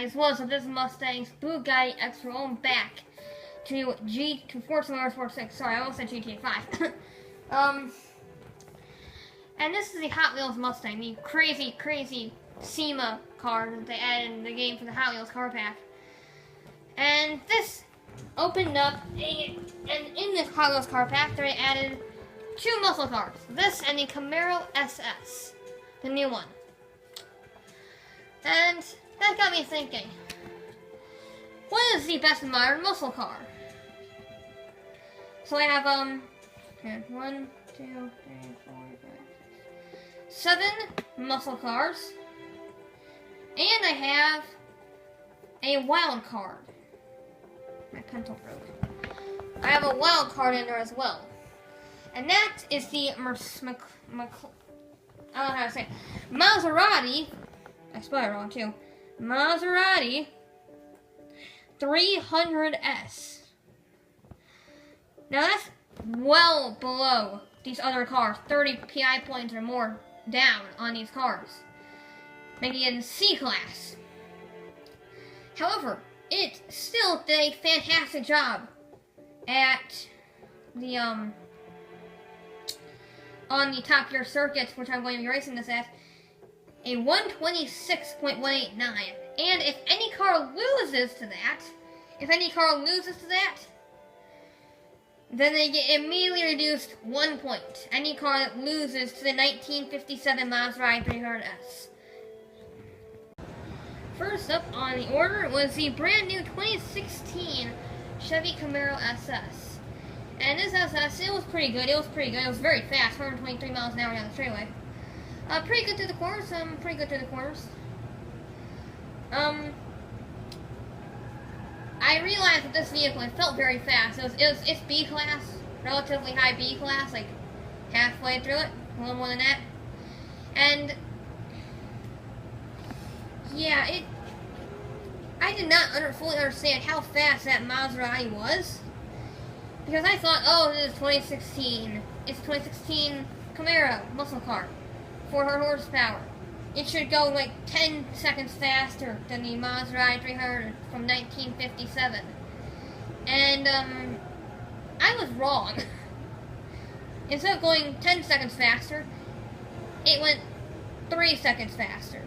guys, what's up? This is Mustang's Bugatti X Rolling back to Forza Motorsport 6. Sorry, I almost said GTA 5. And this is the Hot Wheels Mustang, the crazy SEMA car that they added in the game for the Hot Wheels car pack. And this opened up, and in this Hot Wheels car pack, they added two muscle cars. This and the Camaro SS, the new one. And that got me thinking, what is the best modern muscle car? So I have, 1, 2, 3, 4, 5, 6, 7 muscle cars. And I have a wild card. My pencil broke. I have a wild card in there as well. And that is the I don't know how to say it. Maserati. I spelled it wrong too. Maserati 300S. Now that's well below these other cars. 30 PI points or more down on these cars, making it in C class. However, it still did a fantastic job at the on the Top Gear circuits, which I'm going to be racing this at. A 126.189, and if any car loses to that, then they get immediately reduced 1 point. Any car that loses to the 1957 Maserati 300S. First up on the order was the brand new 2016 Chevy Camaro SS. And this SS, it was pretty good. It was very fast, 123 miles an hour down the straightaway. Pretty good through the corners. I realized with this vehicle, it felt very fast. It's B class, relatively high B class, like halfway through it, a little more than that. And yeah, I did not fully understand how fast that Maserati was, because I thought, oh, this is 2016. It's a 2016 Camaro muscle car. 400 horsepower. It should go like 10 seconds faster than the Maserati 300 from 1957. And, I was wrong. Instead of going 10 seconds faster, it went 3 seconds faster.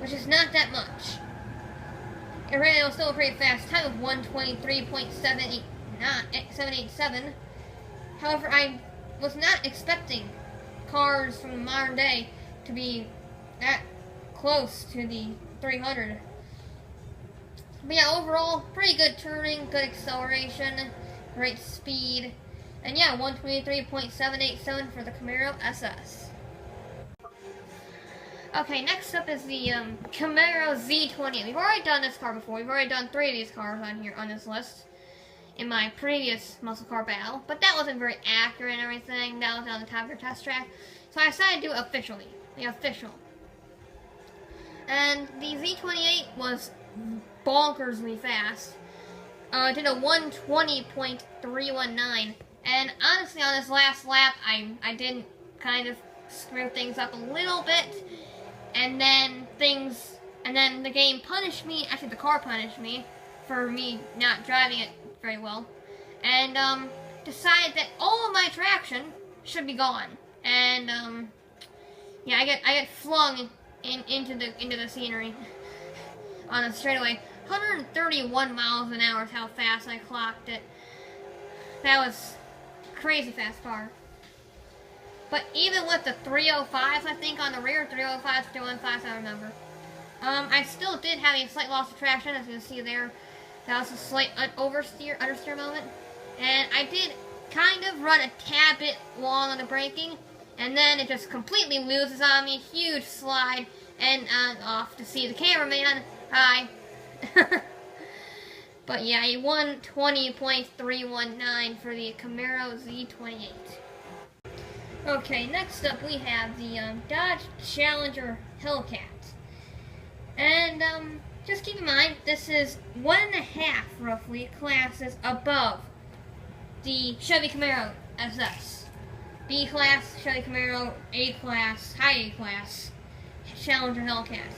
Which is not that much. It was still a pretty fast time of 123.787. However, I was not expecting cars from the modern day to be that close to the 300. But yeah, overall, pretty good turning, good acceleration, great speed, and yeah, 123.787 for the Camaro SS. Okay, next up is the Camaro Z20. We've already done this car before. We've already done 3 of these cars on here on this list in my previous muscle car battle, but that wasn't very accurate and everything. That was on the Top Gear test track, so I decided to do it officially, the official. And the Z28 was bonkersly fast. It did a 120.319, and honestly, on this last lap, I did kind of screw things up a little bit, and then the game punished me. Actually, the car punished me for me not driving it very well, and decided that all of my traction should be gone, and yeah, I get flung into the scenery on a straightaway. 131 miles an hour is how fast I clocked it. That was crazy fast car. But even with the 305s, I think on the rear, 305s, 315s, I don't remember. I still did have a slight loss of traction, as you can see there. That was a slight understeer moment. And I did kind of run a tad bit long on the braking, and then it just completely loses on me. Huge slide, and off to see the cameraman. Hi. But yeah, a 120.319 for the Camaro Z28. Okay, next up we have the Dodge Challenger Hellcat. And just keep in mind, this is 1.5, roughly, classes above the Chevy Camaro SS. B class, Chevy Camaro, A class, high A class, Challenger Hellcat.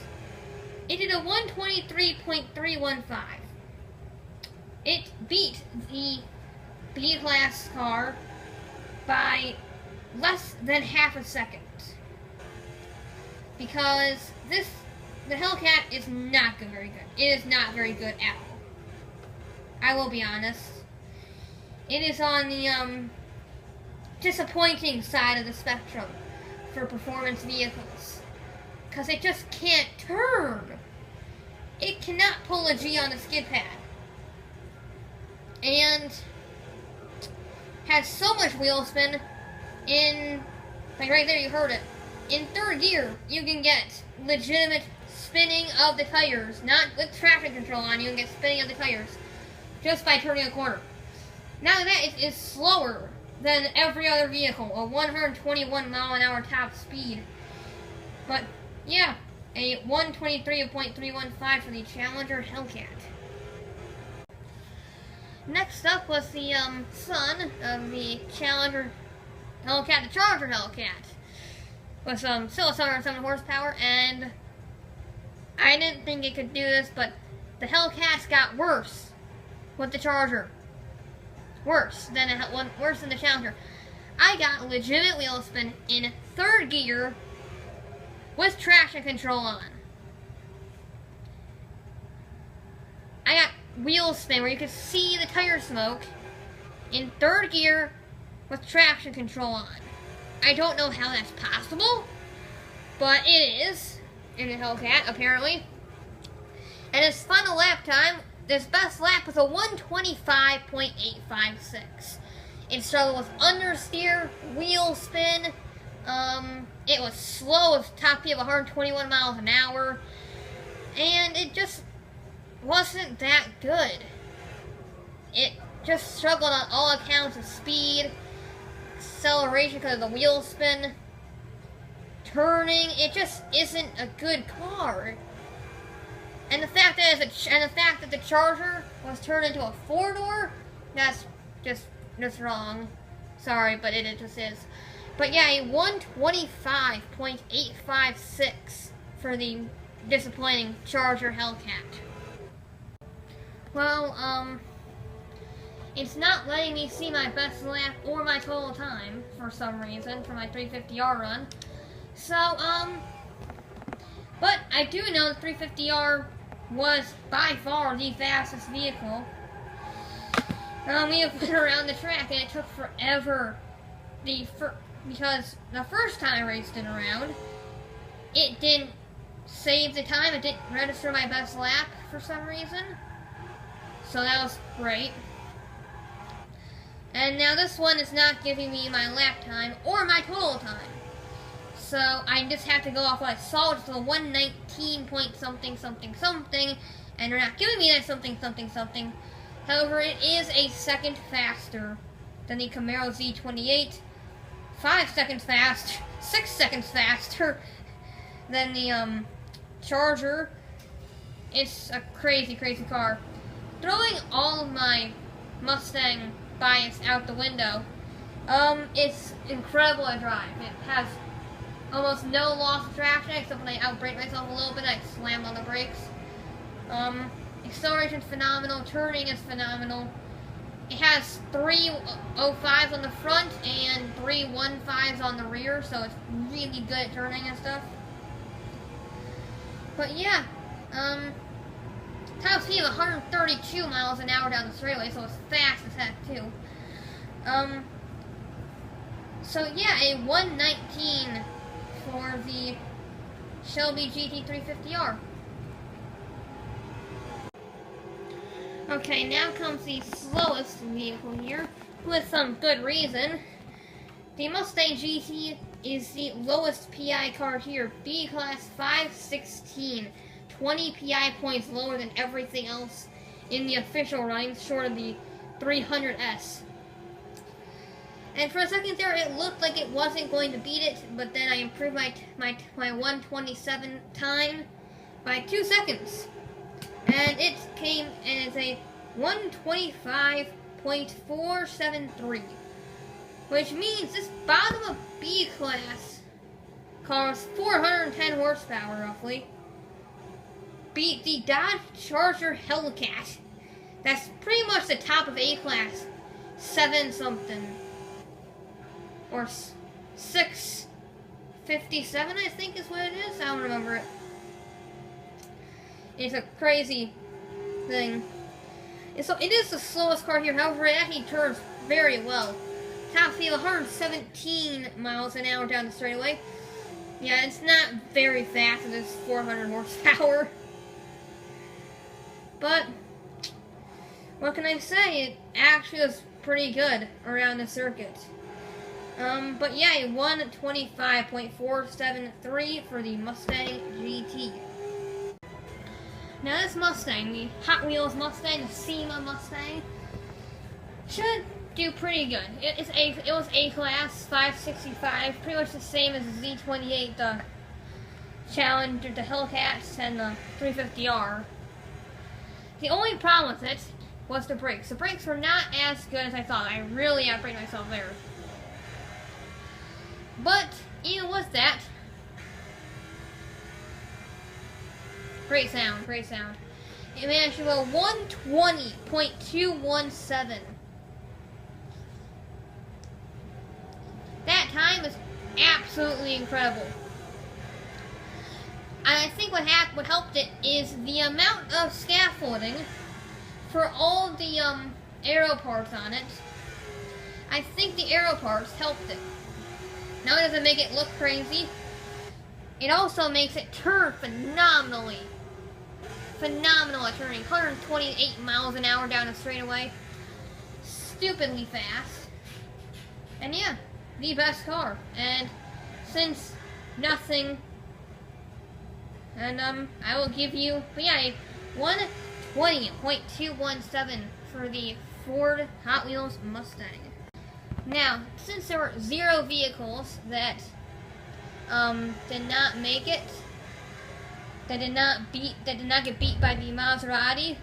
It did a 123.315. It beat the B-Class car by less than half a second. Because the Hellcat is not very good. It is not very good at all. I will be honest. It is on the disappointing side of the spectrum for performance vehicles. Because it just can't turn. It cannot pull a G on the skid pad. And has so much wheel spin in, like right there you heard it. In third gear, you can get legitimate spinning of the tires. Not with traction control on, you can get spinning of the tires. Just by turning a corner. Now that it is slower than every other vehicle. A 121 mile an hour top speed. But, yeah. A 123.315 for the Challenger Hellcat. Next up was the son of the Challenger Hellcat, the Charger Hellcat. With still 707 horsepower, and I didn't think it could do this, but the Hellcats got worse with the Charger. Worse than the Challenger. I got legitimate wheel spin in third gear with traction control on. I got wheel spin where you could see the tire smoke in third gear with traction control on. I don't know how that's possible, but it is in the Hellcat apparently. And his final lap time, his best lap was a 125.856. It struggled with understeer, wheel spin. It was slow with top speed of 121 miles an hour, and it just wasn't that good. It just struggled on all accounts of speed, acceleration because of the wheel spin, turning. It just isn't a good car. And the fact that the Charger was turned into a four-door, that's just wrong. Sorry, but it just is. But yeah, a 125.856 for the disappointing Charger Hellcat. Well, it's not letting me see my best lap or my total time for some reason for my 350R run. So, but I do know the 350R was by far the fastest vehicle. We have been around the track and it took forever. Because the first time I raced it around, it didn't save the time. It didn't register my best lap for some reason. So that was great. And now this one is not giving me my lap time or my total time. So I just have to go off what I saw, which was a 119 point something something something, and they're not giving me that something something something. However, it is a second faster than the Camaro Z28, 5 seconds faster, 6 seconds faster than the Charger. It's a crazy, crazy car. Throwing all of my Mustang bias out the window, it's incredible to drive. It has almost no loss of traction, except when I outbrake myself a little bit, I slam on the brakes. Acceleration's phenomenal, turning is phenomenal. It has 305s on the front and 315s on the rear, so it's really good at turning and stuff. But yeah, top speed of 132 miles an hour down the straightaway, so it's fast as heck too. So yeah, a 119 for the Shelby GT350R. Okay, now comes the slowest vehicle here, with some good reason. The Mustang GT is the lowest PI car here, B-Class 516, 20 PI points lower than everything else in the official running, short of the 300S. And for a second there, it looked like it wasn't going to beat it, but then I improved my 127 time by 2 seconds. And it came as a 125.473, which means this bottom of B-Class car is 410 horsepower, roughly. beat the Dodge Charger Hellcat. That's pretty much the top of A-Class. 7 something. Or 657, I think is what it is. I don't remember it. It's a crazy thing. And so it is the slowest car here, however it actually turns very well. Top speed of 117 miles an hour down the straightaway. Yeah, it's not very fast, it's 400 horsepower. But, what can I say? It actually was pretty good around the circuit. But yeah, it won 25.473 for the Mustang GT. Now this Mustang, the Hot Wheels Mustang, the SEMA Mustang, should do pretty good. It was A-Class, 565, pretty much the same as the Z28, the Challenger, the Hellcats, and the 350R. The only problem with it was the brakes. The brakes were not as good as I thought. I really outbraked myself there. But, even with that, great sound, great sound. It managed to go 120.217. That time is absolutely incredible. And I think what helped it is the amount of scaffolding for all the aero parts on it. I think the aero parts helped it. Not only does it make it look crazy, it also makes it turn phenomenally. Phenomenal at turning. 128 miles an hour down a straightaway. Stupidly fast. And yeah, the best car. And since nothing, and I will give you, but yeah, a 120.217 for the Ford Hot Wheels Mustang. Now, since there were 0 vehicles that did not make it, that did not get beat by the Maserati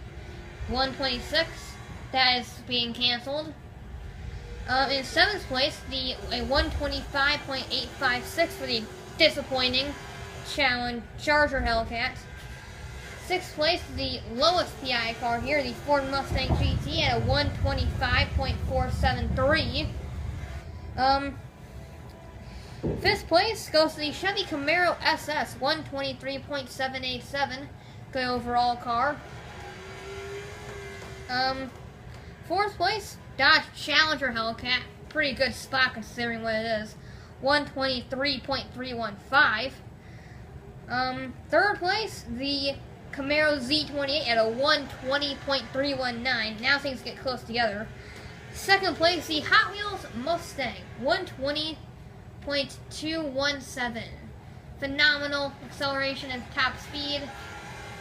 126, that is being canceled. In 7th place, a 125.856 for the disappointing Charger Hellcat. 6th place, the lowest PI car here, the Ford Mustang GT at a 125.473. 5th place goes to the Chevy Camaro SS, 123.787. Good overall car. 4th place, Dodge Challenger Hellcat. Pretty good spot considering what it is. 123.315. 3rd place, the Camaro Z28 at a 120.319. Now things get close together. 2nd place, the Hot Wheels Mustang, 120.217. Phenomenal acceleration and top speed.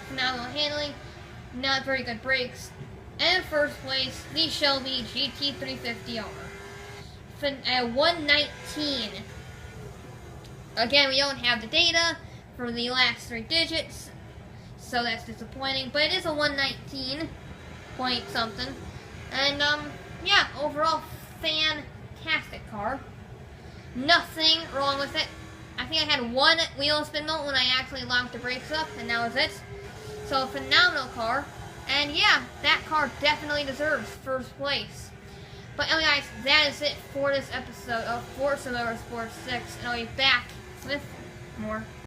Phenomenal handling. Not very good brakes. And 1st place, the Shelby GT350R. At 119. Again, we don't have the data for the last 3 digits, so that's disappointing. But it is a 119 point something. And, yeah, overall, fantastic car. Nothing wrong with it. I think I had 1 wheel spin mode when I actually locked the brakes up, and that was it. So, phenomenal car. And yeah, that car definitely deserves 1st place. But anyway, guys, that is it for this episode of Forza Motorsport 6, and I'll be back with more.